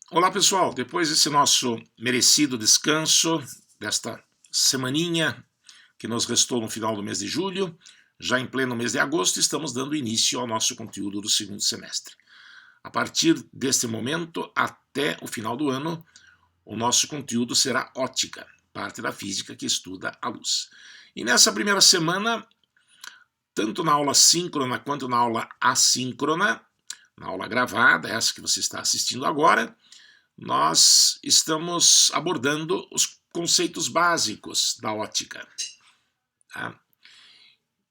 Olá pessoal, depois desse nosso merecido descanso, desta semaninha que nos restou no final do mês de julho, já em pleno mês de agosto, estamos dando início ao nosso conteúdo do segundo semestre. A partir deste momento, até o final do ano, o nosso conteúdo será ótica, parte da física que estuda a luz. E nessa primeira semana, tanto na aula síncrona quanto na aula assíncrona, na aula gravada, essa que você está assistindo agora, nós estamos abordando os conceitos básicos da ótica. Tá?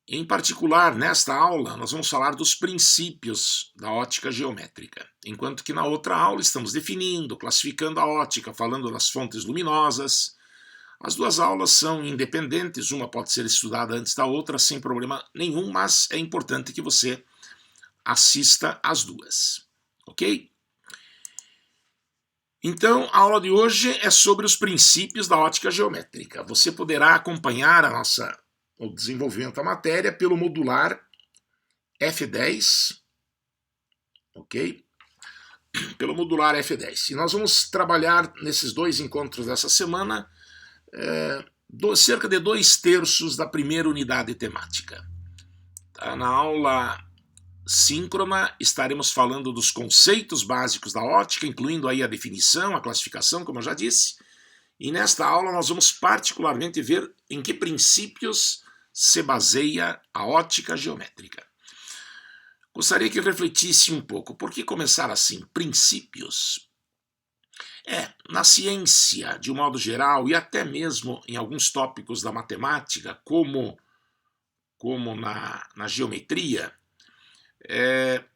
Em particular, nesta aula, nós vamos falar dos princípios da ótica geométrica, enquanto que na outra aula estamos definindo, classificando a ótica, falando das fontes luminosas. As duas aulas são independentes, uma pode ser estudada antes da outra sem problema nenhum, mas é importante que você assista às duas, ok? Então, a aula de hoje é sobre os princípios da ótica geométrica. Você poderá acompanhar o desenvolvimento da matéria pelo modular F10, ok? Pelo modular F10. E nós vamos trabalhar nesses dois encontros dessa semana cerca de 2/3 da primeira unidade temática. Tá? Na aula síncrona, estaremos falando dos conceitos básicos da ótica, incluindo aí a definição, a classificação, como eu já disse. E nesta aula nós vamos particularmente ver em que princípios se baseia a ótica geométrica. Gostaria que refletisse um pouco. Por que começar assim? Princípios. Na ciência, de um modo geral, e até mesmo em alguns tópicos da matemática, como na geometria,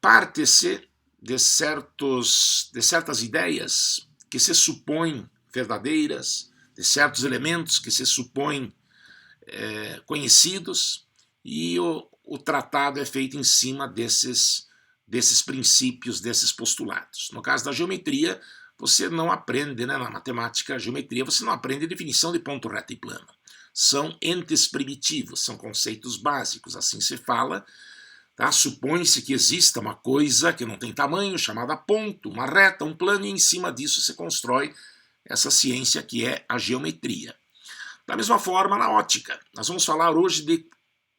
parte-se de certas ideias que se supõem verdadeiras, de certos elementos que se supõem conhecidos, e o tratado é feito em cima desses princípios, desses postulados. No caso da geometria, você não aprende, na matemática, geometria, você não aprende a definição de ponto, reto e plano. São entes primitivos, são conceitos básicos, assim se fala. Tá? Supõe-se que exista uma coisa que não tem tamanho, chamada ponto, uma reta, um plano, e em cima disso se constrói essa ciência que é a geometria. Da mesma forma, na ótica. Nós vamos falar hoje de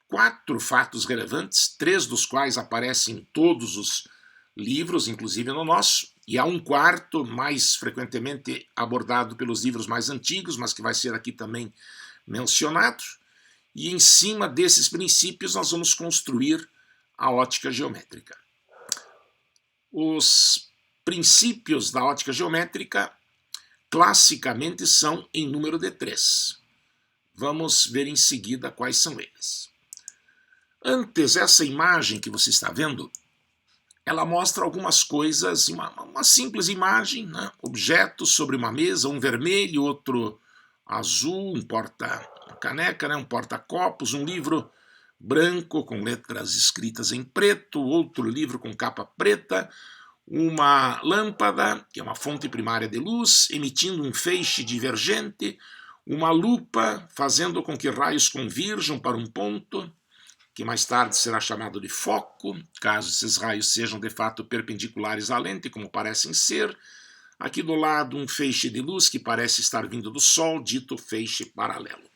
4 fatos relevantes, 3 dos quais aparecem em todos os livros, inclusive no nosso, e há um quarto mais frequentemente abordado pelos livros mais antigos, mas que vai ser aqui também mencionado. E em cima desses princípios nós vamos construir a ótica geométrica. Os princípios da ótica geométrica classicamente são em número de 3. Vamos ver em seguida quais são eles. Antes, essa imagem que você está vendo, ela mostra algumas coisas, uma simples imagem, né? Objetos sobre uma mesa, um vermelho, outro azul, um porta-caneca, né? Um porta-copos, um livro branco com letras escritas em preto, outro livro com capa preta, uma lâmpada, que é uma fonte primária de luz, emitindo um feixe divergente, uma lupa fazendo com que raios convirjam para um ponto, que mais tarde será chamado de foco, caso esses raios sejam de fato perpendiculares à lente, como parecem ser. Aqui do lado um feixe de luz que parece estar vindo do Sol, dito feixe paralelo.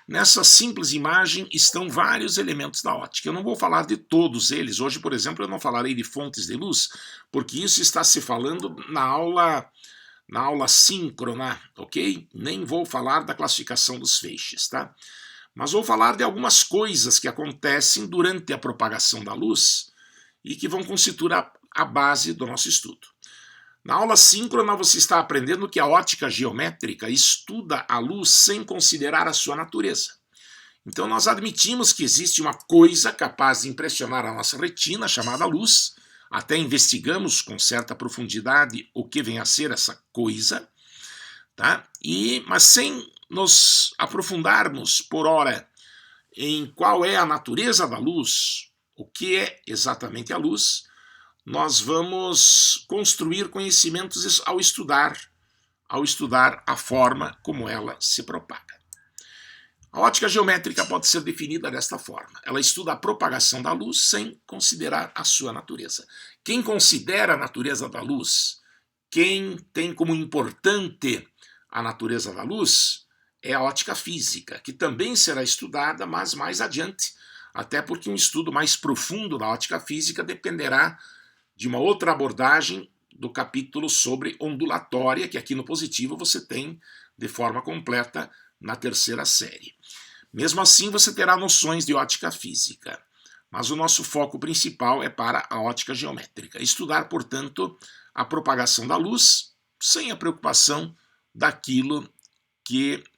Nessa simples imagem estão vários elementos da ótica. Eu não vou falar de todos eles. Hoje, por exemplo, eu não falarei de fontes de luz, porque isso está se falando na aula síncrona, ok? Nem vou falar da classificação dos feixes, tá? Mas vou falar de algumas coisas que acontecem durante a propagação da luz e que vão constituir a base do nosso estudo. Na aula síncrona você está aprendendo que a ótica geométrica estuda a luz sem considerar a sua natureza. Então nós admitimos que existe uma coisa capaz de impressionar a nossa retina, chamada luz, até investigamos com certa profundidade o que vem a ser essa coisa, tá? Mas sem nos aprofundarmos por ora em qual é a natureza da luz, o que é exatamente a luz, nós vamos construir conhecimentos ao estudar a forma como ela se propaga. A ótica geométrica pode ser definida desta forma. Ela estuda a propagação da luz sem considerar a sua natureza. Quem considera a natureza da luz, quem tem como importante a natureza da luz é a ótica física, que também será estudada, mas mais adiante, até porque um estudo mais profundo da ótica física dependerá de uma outra abordagem do capítulo sobre ondulatória, que aqui no positivo você tem de forma completa na terceira série. Mesmo assim, você terá noções de ótica física, mas o nosso foco principal é para a ótica geométrica. Estudar, portanto, a propagação da luz sem a preocupação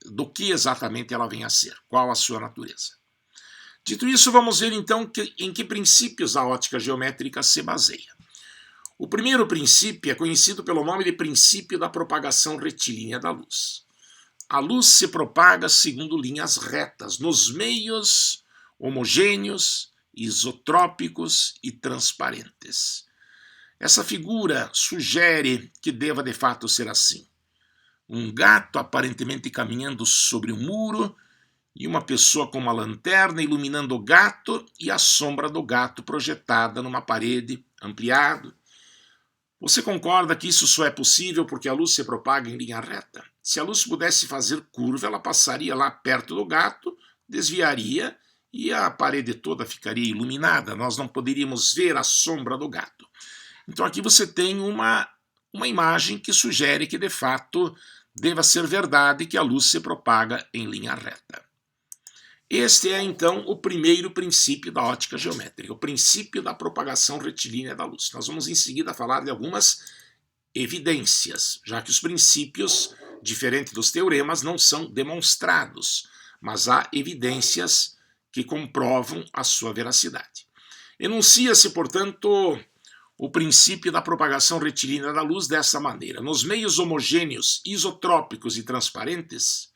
do que exatamente ela vem a ser, qual a sua natureza. Dito isso, vamos ver então em que princípios a ótica geométrica se baseia. O primeiro princípio é conhecido pelo nome de princípio da propagação retilínea da luz. A luz se propaga segundo linhas retas, nos meios homogêneos, isotrópicos e transparentes. Essa figura sugere que deva de fato ser assim. Um gato aparentemente caminhando sobre um muro e uma pessoa com uma lanterna iluminando o gato e a sombra do gato projetada numa parede, ampliado. Você concorda que isso só é possível porque a luz se propaga em linha reta? Se a luz pudesse fazer curva, ela passaria lá perto do gato, desviaria e a parede toda ficaria iluminada. Nós não poderíamos ver a sombra do gato. Então aqui você tem uma imagem que sugere que de fato deva ser verdade que a luz se propaga em linha reta. Este é então o primeiro princípio da ótica geométrica, o princípio da propagação retilínea da luz. Nós vamos em seguida falar de algumas evidências, já que os princípios, diferente dos teoremas, não são demonstrados, mas há evidências que comprovam a sua veracidade. Enuncia-se, portanto, o princípio da propagação retilínea da luz dessa maneira. Nos meios homogêneos, isotrópicos e transparentes,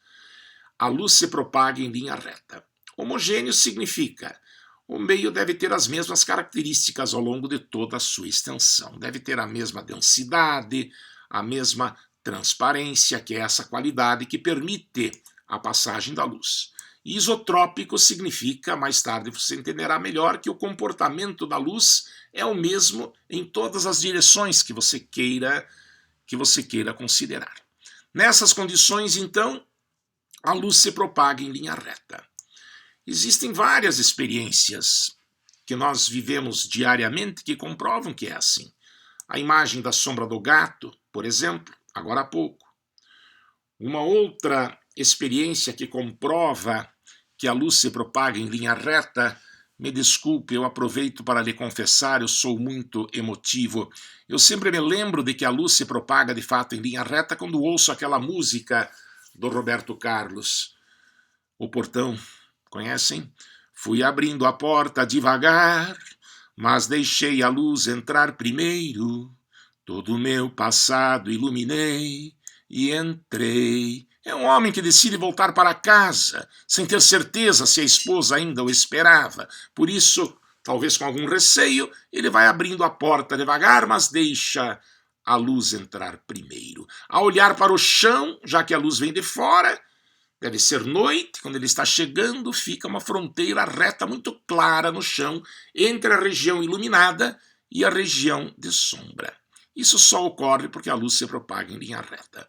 a luz se propaga em linha reta. Homogêneo significa o meio deve ter as mesmas características ao longo de toda a sua extensão. Deve ter a mesma densidade, a mesma transparência, que é essa qualidade que permite a passagem da luz. Isotrópico significa, mais tarde você entenderá melhor, que o comportamento da luz é o mesmo em todas as direções que você queira considerar. Nessas condições, então, a luz se propaga em linha reta. Existem várias experiências que nós vivemos diariamente que comprovam que é assim. A imagem da sombra do gato, por exemplo, agora há pouco. Uma outra experiência que comprova que a luz se propaga em linha reta, me desculpe, eu aproveito para lhe confessar, eu sou muito emotivo. Eu sempre me lembro de que a luz se propaga de fato em linha reta quando ouço aquela música do Roberto Carlos. O portão, conhecem? Fui abrindo a porta devagar, mas deixei a luz entrar primeiro. Todo o meu passado iluminei e entrei. É um homem que decide voltar para casa, sem ter certeza se a esposa ainda o esperava. Por isso, talvez com algum receio, ele vai abrindo a porta devagar, mas deixa a luz entrar primeiro. Ao olhar para o chão, já que a luz vem de fora, deve ser noite, quando ele está chegando, fica uma fronteira reta muito clara no chão entre a região iluminada e a região de sombra. Isso só ocorre porque a luz se propaga em linha reta.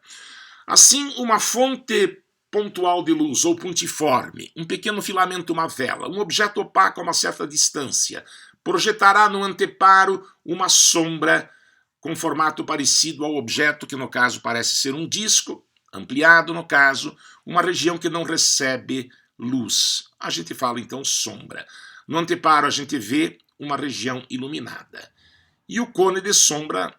Assim, uma fonte pontual de luz ou pontiforme, um pequeno filamento, uma vela, um objeto opaco a uma certa distância, projetará no anteparo uma sombra com formato parecido ao objeto, que no caso parece ser um disco, ampliado no caso, uma região que não recebe luz. A gente fala então sombra. No anteparo a gente vê uma região iluminada. E o cone de sombra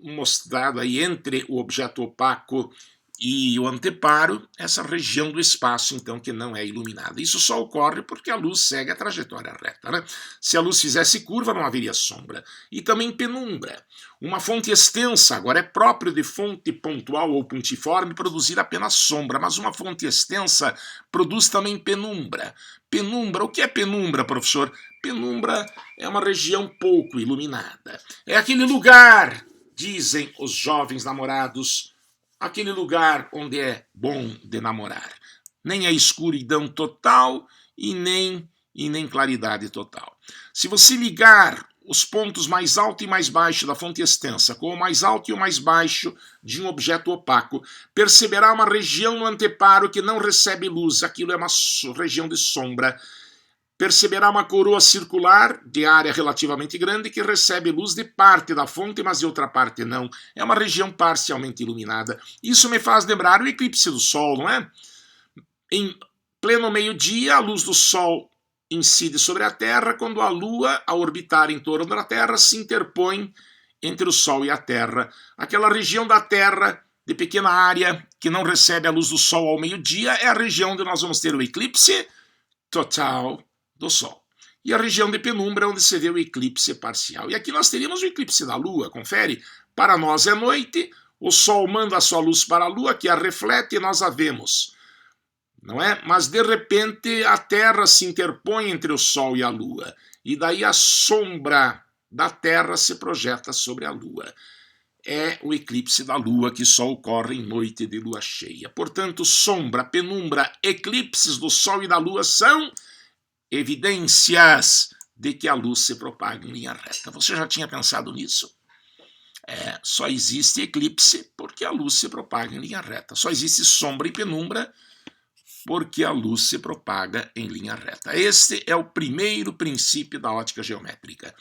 mostrado aí entre o objeto opaco e o anteparo, essa região do espaço, então, que não é iluminada. Isso só ocorre porque a luz segue a trajetória reta, né? Se a luz fizesse curva, não haveria sombra. E também penumbra. Uma fonte extensa, agora é próprio de fonte pontual ou pontiforme produzir apenas sombra, mas uma fonte extensa produz também penumbra. Penumbra, o que é penumbra, professor? Penumbra é uma região pouco iluminada. É aquele lugar, dizem os jovens namorados, aquele lugar onde é bom de namorar. Nem é escuridão total e nem claridade total. Se você ligar os pontos mais alto e mais baixo da fonte extensa com o mais alto e o mais baixo de um objeto opaco, perceberá uma região no anteparo que não recebe luz, aquilo é uma região de sombra. Perceberá uma coroa circular de área relativamente grande que recebe luz de parte da fonte, mas de outra parte não. É uma região parcialmente iluminada. Isso me faz lembrar o eclipse do Sol, não é? Em pleno meio-dia, a luz do Sol incide sobre a Terra, quando a Lua, ao orbitar em torno da Terra, se interpõe entre o Sol e a Terra. Aquela região da Terra, de pequena área, que não recebe a luz do Sol ao meio-dia, é a região onde nós vamos ter o eclipse total do Sol. E a região de penumbra, onde se vê o eclipse parcial. E aqui nós teríamos o eclipse da Lua, confere? Para nós é noite, o Sol manda a sua luz para a Lua, que a reflete e nós a vemos. Não é? Mas de repente a Terra se interpõe entre o Sol e a Lua, e daí a sombra da Terra se projeta sobre a Lua. É o eclipse da Lua que só ocorre em noite de lua cheia. Portanto, sombra, penumbra, eclipses do Sol e da Lua são evidências de que a luz se propaga em linha reta. Você já tinha pensado nisso? Só existe eclipse porque a luz se propaga em linha reta. Só existe sombra e penumbra porque a luz se propaga em linha reta. Este é o primeiro princípio da ótica geométrica.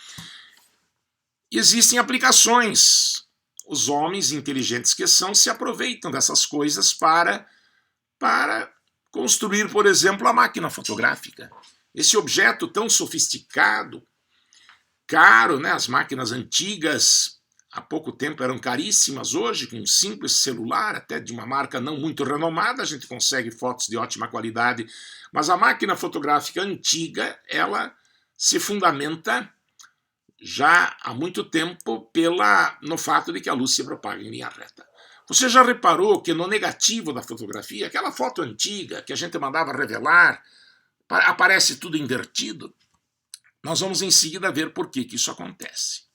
Existem aplicações. Os homens inteligentes que são se aproveitam dessas coisas para construir, por exemplo, a máquina fotográfica. Esse objeto tão sofisticado, caro, né? As máquinas antigas há pouco tempo eram caríssimas, hoje com um simples celular, até de uma marca não muito renomada, a gente consegue fotos de ótima qualidade, mas a máquina fotográfica antiga, ela se fundamenta já há muito tempo no fato de que a luz se propaga em linha reta. Você já reparou que no negativo da fotografia, aquela foto antiga que a gente mandava revelar, aparece tudo invertido? Nós vamos em seguida ver por que isso acontece.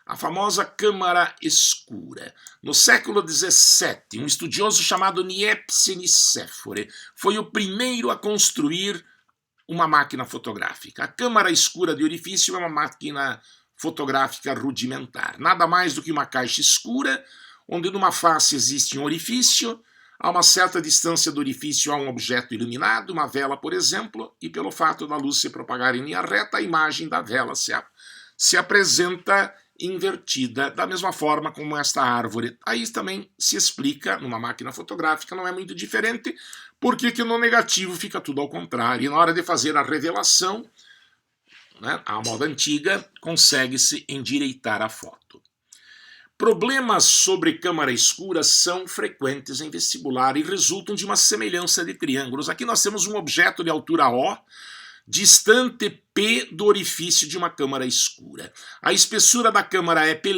A famosa câmara escura. No século XVII, um estudioso chamado Niepce Nicéfore foi o primeiro a construir uma máquina fotográfica. A câmara escura de orifício é uma máquina fotográfica rudimentar. Nada mais do que uma caixa escura, onde numa face existe um orifício, a uma certa distância do orifício há um objeto iluminado, uma vela, por exemplo, e pelo fato da luz se propagar em linha reta, a imagem da vela se apresenta invertida, da mesma forma como esta árvore. Aí também se explica, numa máquina fotográfica, não é muito diferente, porque que no negativo fica tudo ao contrário. E na hora de fazer a revelação, né, a moda antiga, consegue-se endireitar a foto. Problemas sobre câmara escura são frequentes em vestibular e resultam de uma semelhança de triângulos. Aqui nós temos um objeto de altura O, distante P do orifício de uma câmara escura. A espessura da câmara é P'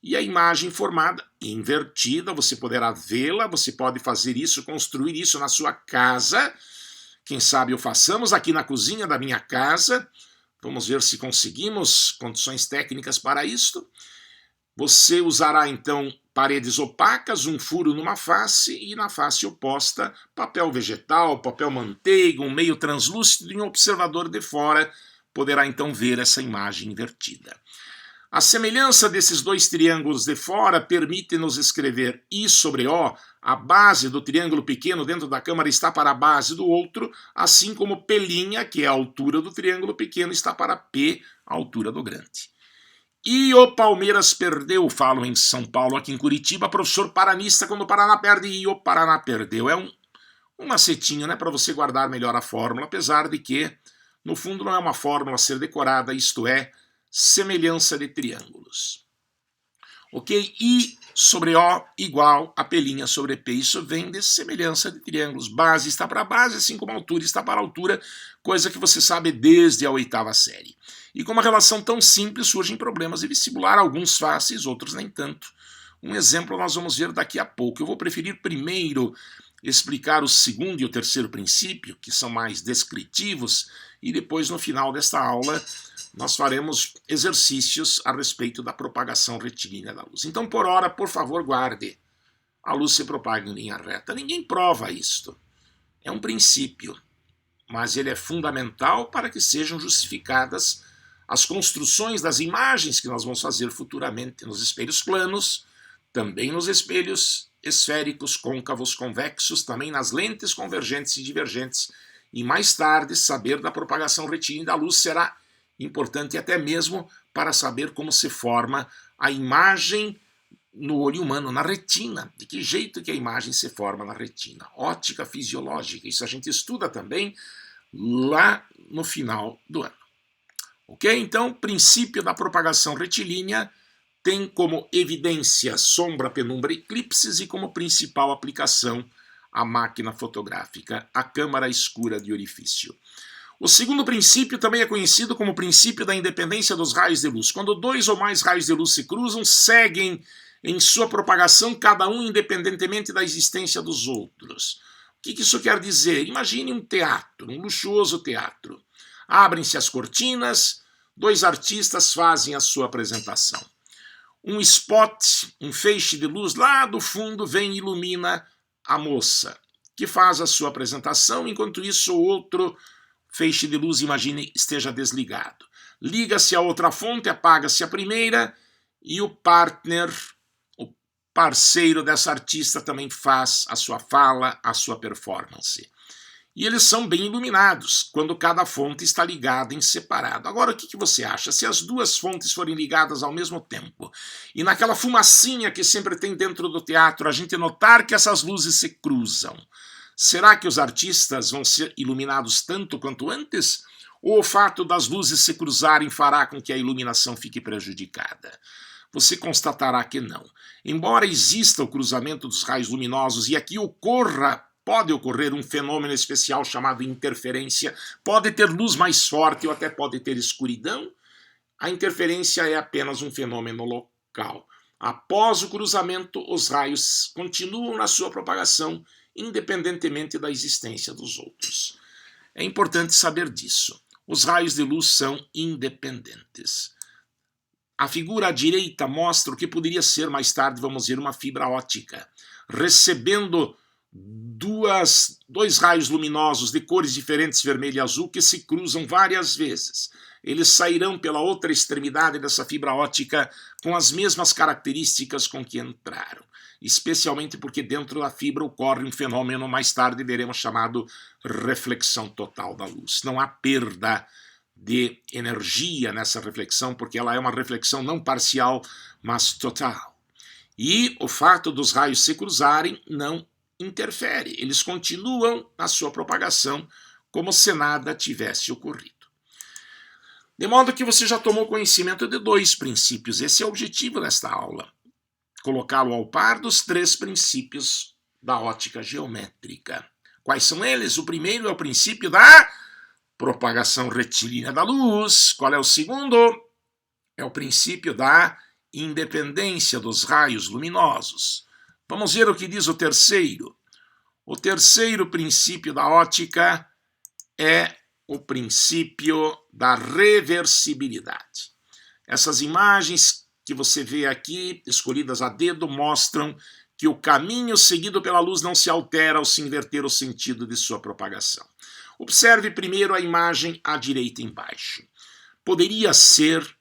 e a imagem formada invertida, você poderá vê-la, você pode fazer isso, construir isso na sua casa. Quem sabe o façamos aqui na cozinha da minha casa. Vamos ver se conseguimos condições técnicas para isto. Você usará então paredes opacas, um furo numa face e na face oposta papel vegetal, papel manteiga, um meio translúcido e um observador de fora poderá então ver essa imagem invertida. A semelhança desses dois triângulos de fora permite-nos escrever I sobre O, a base do triângulo pequeno dentro da câmara está para a base do outro, assim como P', que é a altura do triângulo pequeno, está para P, a altura do grande. E o Palmeiras perdeu, falo em São Paulo, aqui em Curitiba, professor paranista, quando o Paraná perde e o Paraná perdeu. É um macetinho, né, para você guardar melhor a fórmula, apesar de que, no fundo, não é uma fórmula a ser decorada, isto é, semelhança de triângulos. Ok? I sobre O igual a P' sobre P. Isso vem de semelhança de triângulos. Base está para base, assim como a altura está para altura, coisa que você sabe desde a 8ª série. E com uma relação tão simples surgem problemas de vestibular, alguns fáceis, outros nem tanto. Um exemplo nós vamos ver daqui a pouco. Eu vou preferir primeiro explicar o segundo e o terceiro princípio, que são mais descritivos, e depois no final desta aula nós faremos exercícios a respeito da propagação retilínea da luz. Então, por hora, por favor, guarde. A luz se propaga em linha reta. Ninguém prova isto. É um princípio, mas ele é fundamental para que sejam justificadas as construções das imagens que nós vamos fazer futuramente nos espelhos planos, também nos espelhos esféricos, côncavos, convexos, também nas lentes convergentes e divergentes, e mais tarde saber da propagação retilínea da luz será importante até mesmo para saber como se forma a imagem no olho humano, na retina, de que jeito que a imagem se forma na retina, ótica fisiológica, isso a gente estuda também lá no final do ano. Ok? Então, princípio da propagação retilínea tem como evidência sombra, penumbra, eclipses e como principal aplicação a máquina fotográfica, a câmara escura de orifício. O segundo princípio também é conhecido como princípio da independência dos raios de luz. Quando dois ou mais raios de luz se cruzam, seguem em sua propagação, cada um independentemente da existência dos outros. O que isso quer dizer? Imagine um teatro, um luxuoso teatro. Abrem-se as cortinas, dois artistas fazem a sua apresentação. Um spot, um feixe de luz lá do fundo vem e ilumina a moça, que faz a sua apresentação, enquanto isso o outro feixe de luz, imagine, esteja desligado. Liga-se a outra fonte, apaga-se a primeira e o partner, o parceiro dessa artista também faz a sua fala, a sua performance. E eles são bem iluminados, quando cada fonte está ligada em separado. Agora, o que você acha? Se as duas fontes forem ligadas ao mesmo tempo, e naquela fumacinha que sempre tem dentro do teatro, a gente notar que essas luzes se cruzam, será que os artistas vão ser iluminados tanto quanto antes? Ou o fato das luzes se cruzarem fará com que a iluminação fique prejudicada? Você constatará que não. Embora exista o cruzamento dos raios luminosos e aqui pode ocorrer um fenômeno especial chamado interferência, pode ter luz mais forte ou até pode ter escuridão, a interferência é apenas um fenômeno local. Após o cruzamento, os raios continuam na sua propagação, independentemente da existência dos outros. É importante saber disso. Os raios de luz são independentes. A figura à direita mostra o que poderia ser mais tarde, vamos ver, uma fibra óptica, recebendo dois raios luminosos de cores diferentes, vermelho e azul, que se cruzam várias vezes. Eles sairão pela outra extremidade dessa fibra óptica com as mesmas características com que entraram, especialmente porque dentro da fibra ocorre um fenômeno mais tarde veremos chamado reflexão total da luz. Não há perda de energia nessa reflexão, porque ela é uma reflexão não parcial, mas total. E o fato dos raios se cruzarem não interfere, eles continuam na sua propagação como se nada tivesse ocorrido. De modo que você já tomou conhecimento de dois princípios, esse é o objetivo desta aula, colocá-lo ao par dos três princípios da ótica geométrica. Quais são eles? O primeiro é o princípio da propagação retilínea da luz. Qual é o segundo? É o princípio da independência dos raios luminosos. Vamos ver o que diz o terceiro. O terceiro princípio da ótica é o princípio da reversibilidade. Essas imagens que você vê aqui, escolhidas a dedo, mostram que o caminho seguido pela luz não se altera ao se inverter o sentido de sua propagação. Observe primeiro a imagem à direita embaixo. Poderia ser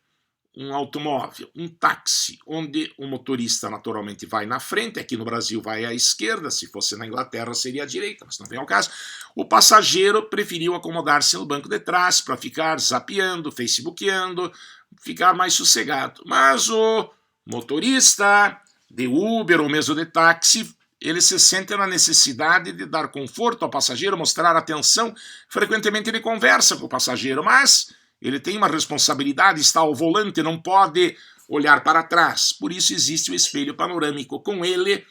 um automóvel, um táxi, onde o motorista naturalmente vai na frente, aqui no Brasil vai à esquerda, se fosse na Inglaterra seria à direita, mas não vem ao caso. O passageiro preferiu acomodar-se no banco de trás para ficar zapeando, facebookeando, ficar mais sossegado. Mas o motorista de Uber ou mesmo de táxi, ele se sente na necessidade de dar conforto ao passageiro, mostrar atenção. Frequentemente ele conversa com o passageiro, mas ele tem uma responsabilidade, está ao volante, não pode olhar para trás. Por isso existe o espelho panorâmico. Com ele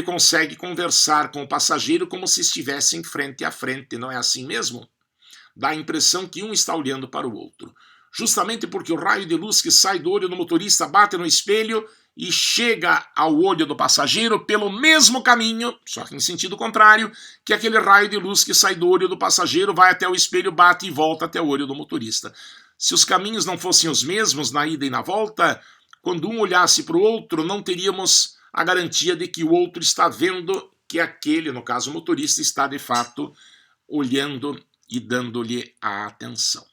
consegue conversar com o passageiro como se estivessem frente a frente. Não é assim mesmo? Dá a impressão que um está olhando para o outro. Justamente porque o raio de luz que sai do olho do motorista bate no espelho e chega ao olho do passageiro pelo mesmo caminho, só que em sentido contrário, que aquele raio de luz que sai do olho do passageiro vai até o espelho, bate e volta até o olho do motorista. Se os caminhos não fossem os mesmos na ida e na volta, quando um olhasse para o outro, não teríamos a garantia de que o outro está vendo que aquele, no caso o motorista, está de fato olhando e dando-lhe a atenção.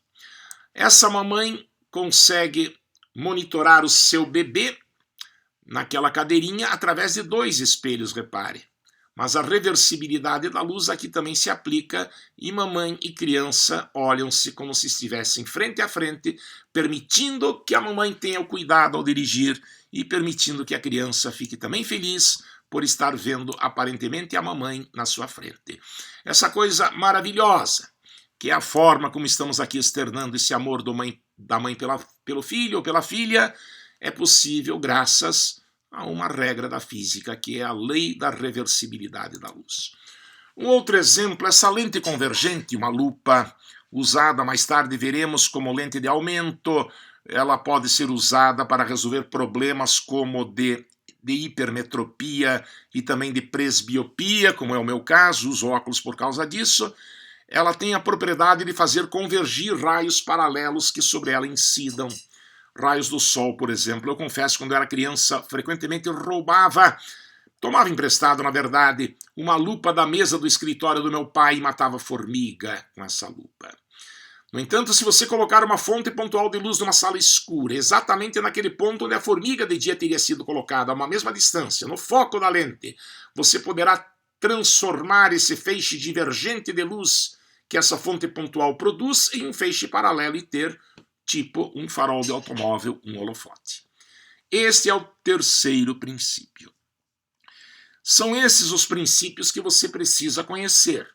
Essa mamãe consegue monitorar o seu bebê naquela cadeirinha através de 2 espelhos, repare. Mas a reversibilidade da luz aqui também se aplica e mamãe e criança olham-se como se estivessem frente a frente, permitindo que a mamãe tenha o cuidado ao dirigir e permitindo que a criança fique também feliz por estar vendo aparentemente a mamãe na sua frente. Essa coisa maravilhosa, que é a forma como estamos aqui externando esse amor da mãe pelo filho ou pela filha, é possível graças a uma regra da física, que é a lei da reversibilidade da luz. Um outro exemplo, essa lente convergente, uma lupa usada mais tarde, veremos como lente de aumento, ela pode ser usada para resolver problemas como de hipermetropia e também de presbiopia, como é o meu caso, uso óculos por causa disso. Ela tem a propriedade de fazer convergir raios paralelos que sobre ela incidam. Raios do sol, por exemplo. Eu confesso, quando eu era criança, frequentemente tomava emprestado, na verdade, uma lupa da mesa do escritório do meu pai e matava formiga com essa lupa. No entanto, se você colocar uma fonte pontual de luz numa sala escura, exatamente naquele ponto onde a formiga de dia teria sido colocada, a uma mesma distância, no foco da lente, você poderá transformar esse feixe divergente de luz que essa fonte pontual produz em um feixe paralelo e ter, tipo, um farol de automóvel, um holofote. Este é o terceiro princípio. São esses os princípios que você precisa conhecer.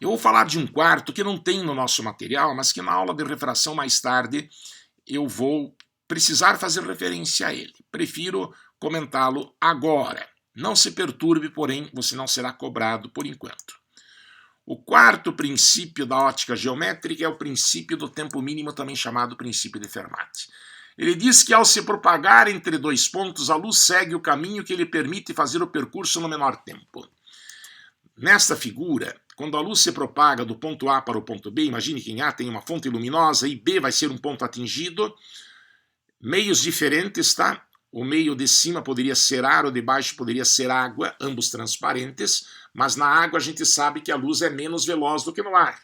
Eu vou falar de um quarto que não tem no nosso material, mas que na aula de refração mais tarde eu vou precisar fazer referência a ele. Prefiro comentá-lo agora. Não se perturbe, porém, você não será cobrado por enquanto. O quarto princípio da ótica geométrica é o princípio do tempo mínimo, também chamado princípio de Fermat. Ele diz que ao se propagar entre 2 pontos, a luz segue o caminho que lhe permite fazer o percurso no menor tempo. Nesta figura, quando a luz se propaga do ponto A para o ponto B, imagine que em A tem uma fonte luminosa e B vai ser um ponto atingido, meios diferentes, tá? O meio de cima poderia ser ar, o de baixo poderia ser água, ambos transparentes, mas na água a gente sabe que a luz é menos veloz do que no ar.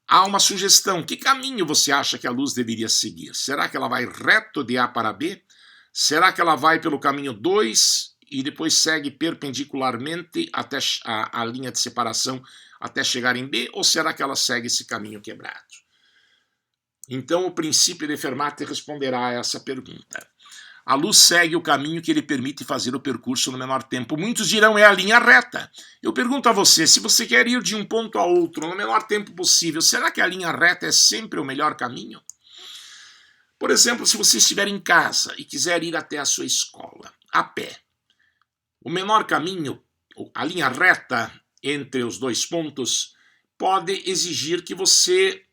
Há uma sugestão, que caminho você acha que a luz deveria seguir? Será que ela vai reto de A para B? Será que ela vai pelo caminho 2 e depois segue perpendicularmente até a linha de separação até chegar em B? Ou será que ela segue esse caminho quebrado? Então o princípio de Fermat responderá a essa pergunta. A luz segue o caminho que lhe permite fazer o percurso no menor tempo. Muitos dirão, é a linha reta. Eu pergunto a você, se você quer ir de um ponto a outro no menor tempo possível, será que a linha reta é sempre o melhor caminho? Por exemplo, se você estiver em casa e quiser ir até a sua escola, a pé, o menor caminho, a linha reta entre os 2 pontos, pode exigir que você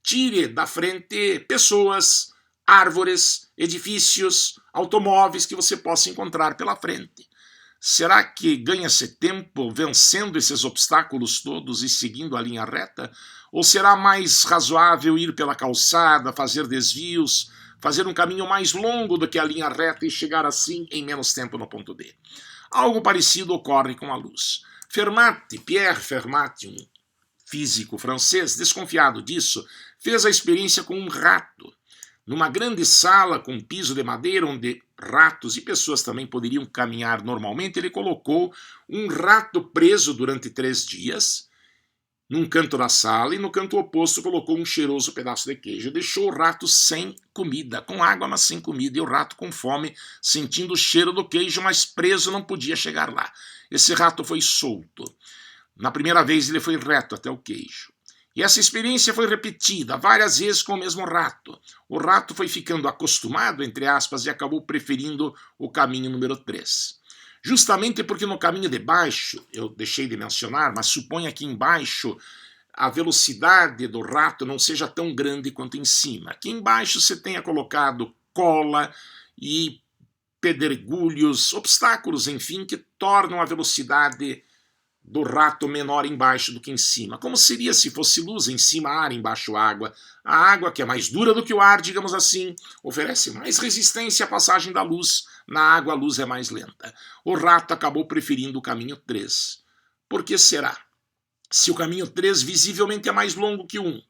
tire da frente pessoas, árvores, edifícios, automóveis que você possa encontrar pela frente. Será que ganha-se tempo vencendo esses obstáculos todos e seguindo a linha reta? Ou será mais razoável ir pela calçada, fazer desvios, fazer um caminho mais longo do que a linha reta e chegar assim em menos tempo no ponto B? Algo parecido ocorre com a luz. Pierre Fermat, um físico francês, desconfiado disso, fez a experiência com um rato. Numa grande sala com piso de madeira, onde ratos e pessoas também poderiam caminhar normalmente, ele colocou um rato preso durante 3 dias, num canto da sala, e no canto oposto colocou um cheiroso pedaço de queijo. Deixou o rato sem comida, com água, mas sem comida, e o rato com fome, sentindo o cheiro do queijo, mas preso, não podia chegar lá. Esse rato foi solto. Na primeira vez ele foi reto até o queijo. E essa experiência foi repetida várias vezes com o mesmo rato. O rato foi ficando acostumado, entre aspas, e acabou preferindo o caminho número 3. Justamente porque no caminho de baixo, eu deixei de mencionar, mas suponha que embaixo a velocidade do rato não seja tão grande quanto em cima. Aqui embaixo você tenha colocado cola e pedregulhos, obstáculos, enfim, que tornam a velocidade do rato menor embaixo do que em cima. Como seria se fosse luz em cima, ar, embaixo água? A água, que é mais dura do que o ar, digamos assim, oferece mais resistência à passagem da luz. Na água a luz é mais lenta. O rato acabou preferindo o caminho 3. Por que será? Se o caminho 3 visivelmente é mais longo que o 1.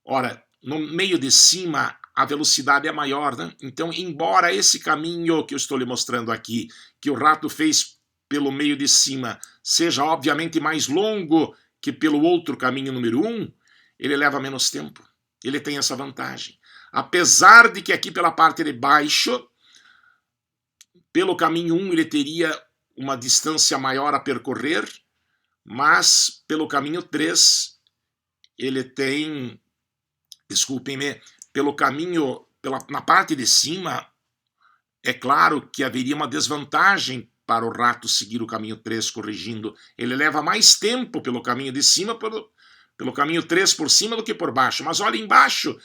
Ora, no meio de cima a velocidade é maior, né? Então, embora esse caminho que eu estou lhe mostrando aqui, que o rato fez pelo meio de cima, seja obviamente mais longo que pelo outro caminho número 1, ele leva menos tempo. Ele tem essa vantagem. Apesar de que aqui pela parte de baixo, pelo caminho 1 ele teria uma distância maior a percorrer, mas pelo caminho 3 ele tem, desculpem-me, pelo caminho, na parte de cima, é claro que haveria uma desvantagem para o rato seguir o caminho 3 corrigindo. Ele leva mais tempo pelo caminho de cima, pelo caminho 3 por cima do que por baixo. Mas olha embaixo,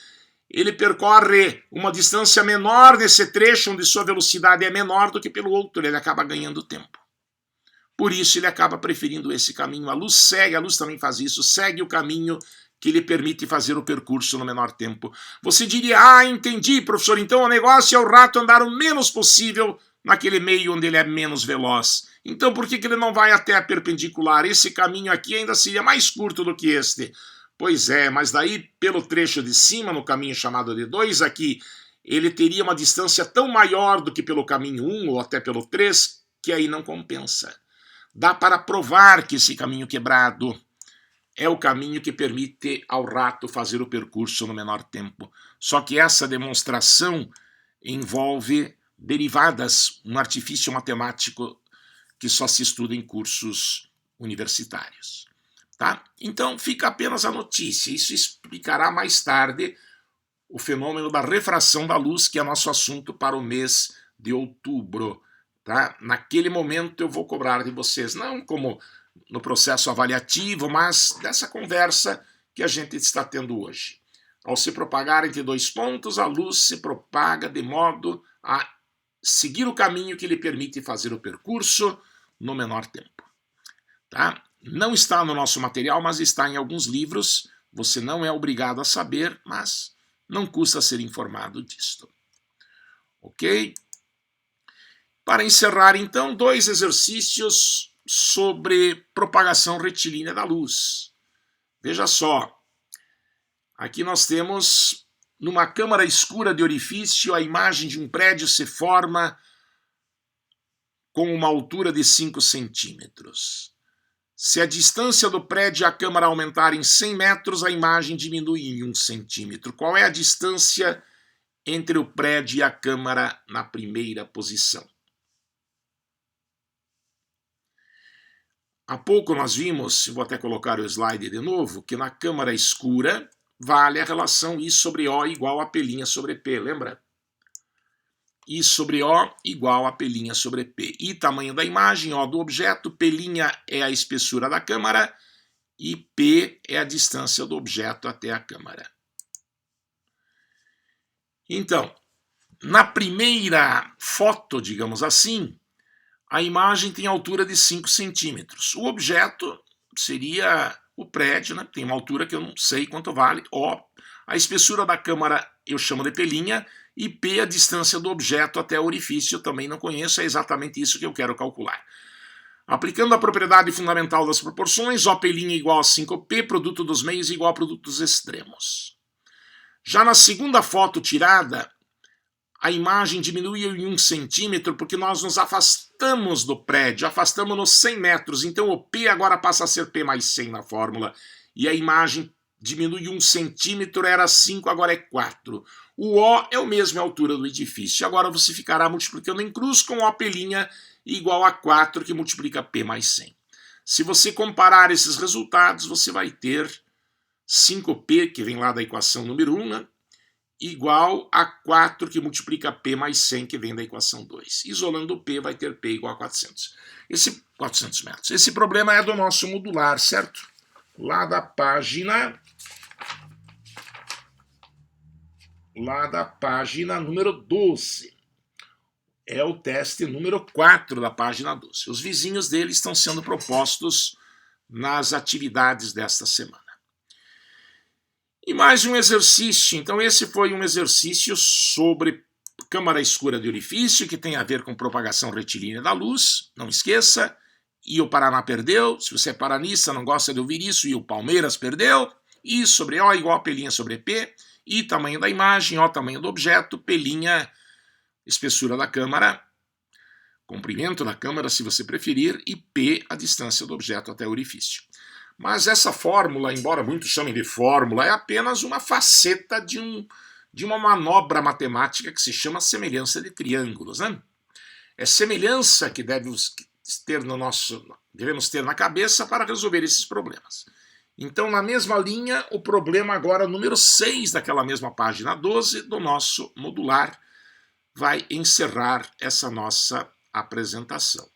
ele percorre uma distância menor nesse trecho onde sua velocidade é menor do que pelo outro. Ele acaba ganhando tempo. Por isso ele acaba preferindo esse caminho. A luz também faz isso, segue o caminho que lhe permite fazer o percurso no menor tempo. Você diria, entendi, professor, então o negócio é o rato andar o menos possível naquele meio onde ele é menos veloz. Então por que ele não vai até a perpendicular? Esse caminho aqui ainda seria mais curto do que este. Pois é, mas daí pelo trecho de cima, no caminho chamado de 2 aqui, ele teria uma distância tão maior do que pelo caminho 1 ou até pelo 3, que aí não compensa. Dá para provar que esse caminho quebrado é o caminho que permite ao rato fazer o percurso no menor tempo. Só que essa demonstração envolve derivadas, um artifício matemático que só se estuda em cursos universitários. Tá? Então fica apenas a notícia. Isso explicará mais tarde o fenômeno da refração da luz, que é nosso assunto para o mês de outubro. Tá? Naquele momento eu vou cobrar de vocês, não como no processo avaliativo, mas dessa conversa que a gente está tendo hoje. Ao se propagar entre 2 pontos, a luz se propaga de modo a seguir o caminho que lhe permite fazer o percurso no menor tempo. Tá? Não está no nosso material, mas está em alguns livros. Você não é obrigado a saber, mas não custa ser informado disto. Ok? Para encerrar, então, 2 exercícios sobre propagação retilínea da luz. Veja só, aqui nós temos, numa câmara escura de orifício, a imagem de um prédio se forma com uma altura de 5 centímetros. Se a distância do prédio e a câmara aumentar em 100 metros, a imagem diminui em 1 centímetro. Qual é a distância entre o prédio e a câmara na primeira posição? Há pouco nós vimos, vou até colocar o slide de novo, que na câmara escura vale a relação I sobre O igual a P' sobre P, lembra? I sobre O igual a P' sobre P. I, tamanho da imagem, O do objeto, P' é a espessura da câmara e P é a distância do objeto até a câmara. Então, na primeira foto, digamos assim, a imagem tem altura de 5 centímetros. O objeto seria o prédio, né? Tem uma altura que eu não sei quanto vale, O. A espessura da câmara eu chamo de P', e P a distância do objeto até o orifício, eu também não conheço, é exatamente isso que eu quero calcular. Aplicando a propriedade fundamental das proporções, O' igual a 5P, produto dos meios igual a produto dos extremos. Já na segunda foto tirada, a imagem diminui em 1 centímetro porque nós nos afastamos do prédio, afastamos-nos 100 metros, então o P agora passa a ser P mais 100 na fórmula, e a imagem diminui 1 centímetro, era 5, agora é 4. O O é o mesmo, é a altura do edifício. Agora você ficará multiplicando em cruz com O' igual a 4, que multiplica P mais 100. Se você comparar esses resultados, você vai ter 5P, que vem lá da equação número 1, né? Igual a 4, que multiplica P mais 100, que vem da equação 2. Isolando o P, vai ter P igual a 400. 400 metros. Esse problema é do nosso modular, certo? Lá da página número 12. É o teste número 4 da página 12. Os vizinhos dele estão sendo propostos nas atividades desta semana. E mais um exercício. Então esse foi um exercício sobre câmara escura de orifício, que tem a ver com propagação retilínea da luz. Não esqueça. E o Paraná perdeu. Se você é paranista, não gosta de ouvir isso, e o Palmeiras perdeu. I sobre O igual a P' sobre P. I, tamanho da imagem, O, tamanho do objeto, P', espessura da câmara, comprimento da câmara, se você preferir, e P, a distância do objeto até o orifício. Mas essa fórmula, embora muitos chamem de fórmula, é apenas uma faceta de uma manobra matemática que se chama semelhança de triângulos, né? É semelhança que devemos ter na cabeça para resolver esses problemas. Então, na mesma linha, o problema agora número 6 daquela mesma página 12 do nosso modular vai encerrar essa nossa apresentação.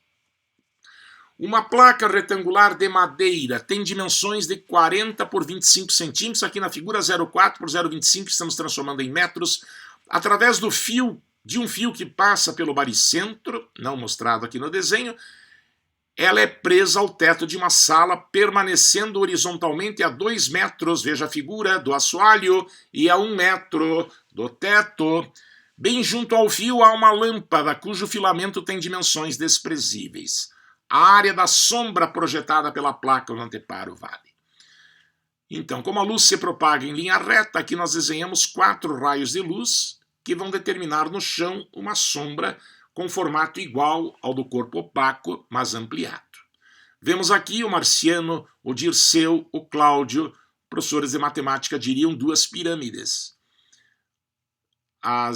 Uma placa retangular de madeira tem dimensões de 40 por 25 centímetros. Aqui na figura 0,4 por 0,25 estamos transformando em metros. Através de um fio que passa pelo baricentro, não mostrado aqui no desenho, ela é presa ao teto de uma sala, permanecendo horizontalmente a 2 metros, veja a figura, do assoalho, e a 1 metro do teto. Bem junto ao fio há uma lâmpada, cujo filamento tem dimensões desprezíveis. A área da sombra projetada pela placa no anteparo vale. Então, como a luz se propaga em linha reta, aqui nós desenhamos 4 raios de luz que vão determinar no chão uma sombra com formato igual ao do corpo opaco, mas ampliado. Vemos aqui o Marciano, o Dirceu, o Cláudio, professores de matemática diriam 2 pirâmides. A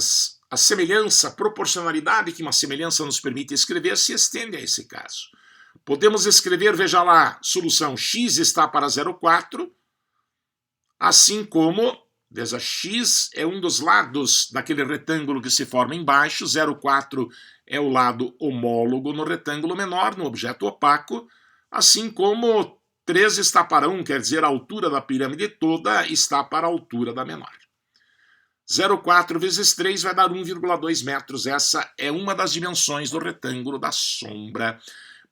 semelhança, a proporcionalidade que uma semelhança nos permite escrever se estende a esse caso. Podemos escrever, veja lá, solução x está para 0,4, assim como, veja, x é um dos lados daquele retângulo que se forma embaixo, 0,4 é o lado homólogo no retângulo menor, no objeto opaco, assim como 3 está para 1, quer dizer, a altura da pirâmide toda está para a altura da menor. 0,4 vezes 3 vai dar 1,2 metros. Essa é uma das dimensões do retângulo da sombra.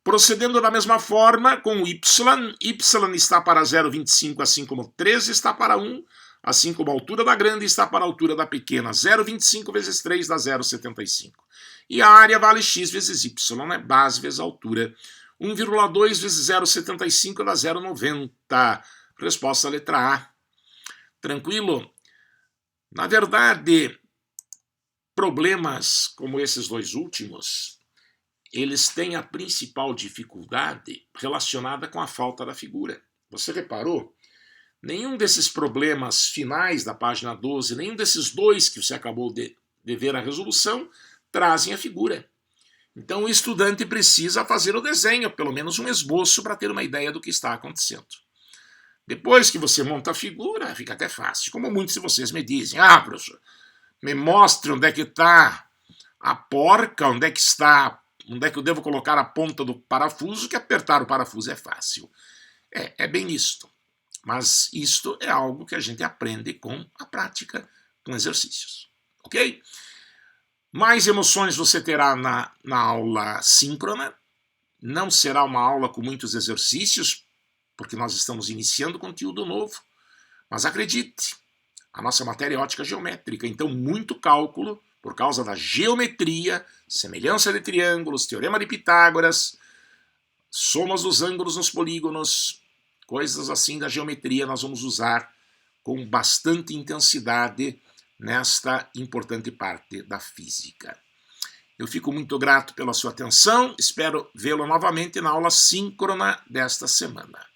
Procedendo da mesma forma com o y está para 0,25, assim como 3 está para 1, assim como a altura da grande está para a altura da pequena. 0,25 vezes 3 dá 0,75. E a área vale x vezes y, né? Base vezes altura. 1,2 vezes 0,75 dá 0,90. Resposta letra A. Tranquilo? Na verdade, problemas como esses 2 últimos, eles têm a principal dificuldade relacionada com a falta da figura. Você reparou? Nenhum desses problemas finais da página 12, nenhum desses 2 que você acabou de ver a resolução, trazem a figura. Então o estudante precisa fazer o desenho, pelo menos um esboço, para ter uma ideia do que está acontecendo. Depois que você monta a figura, fica até fácil. Como muitos de vocês me dizem, professor, me mostre onde é que está a porca, onde é que eu devo colocar a ponta do parafuso, que apertar o parafuso é fácil. É bem isto. Mas isto é algo que a gente aprende com a prática, com exercícios. Ok? Mais emoções você terá na aula síncrona. Não será uma aula com muitos exercícios, porque nós estamos iniciando conteúdo novo. Mas acredite, a nossa matéria é ótica geométrica, então muito cálculo, por causa da geometria, semelhança de triângulos, teorema de Pitágoras, somas dos ângulos nos polígonos, coisas assim da geometria nós vamos usar com bastante intensidade nesta importante parte da física. Eu fico muito grato pela sua atenção, espero vê-lo novamente na aula síncrona desta semana.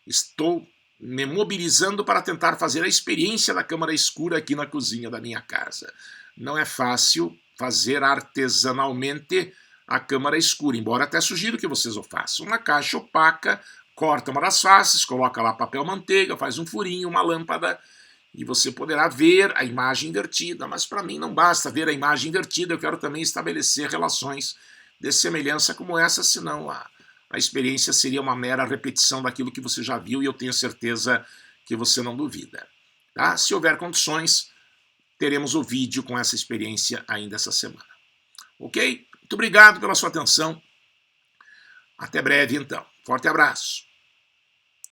Estou me mobilizando para tentar fazer a experiência da câmara escura aqui na cozinha da minha casa. Não é fácil fazer artesanalmente a câmara escura, embora até sugiro que vocês o façam. Uma caixa opaca, corta uma das faces, coloca lá papel manteiga, faz um furinho, uma lâmpada, e você poderá ver a imagem invertida. Mas para mim não basta ver a imagem invertida, eu quero também estabelecer relações de semelhança como essa, senão a experiência seria uma mera repetição daquilo que você já viu, e eu tenho certeza que você não duvida. Tá? Se houver condições, teremos o vídeo com essa experiência ainda essa semana. Ok? Muito obrigado pela sua atenção. Até breve, então. Forte abraço.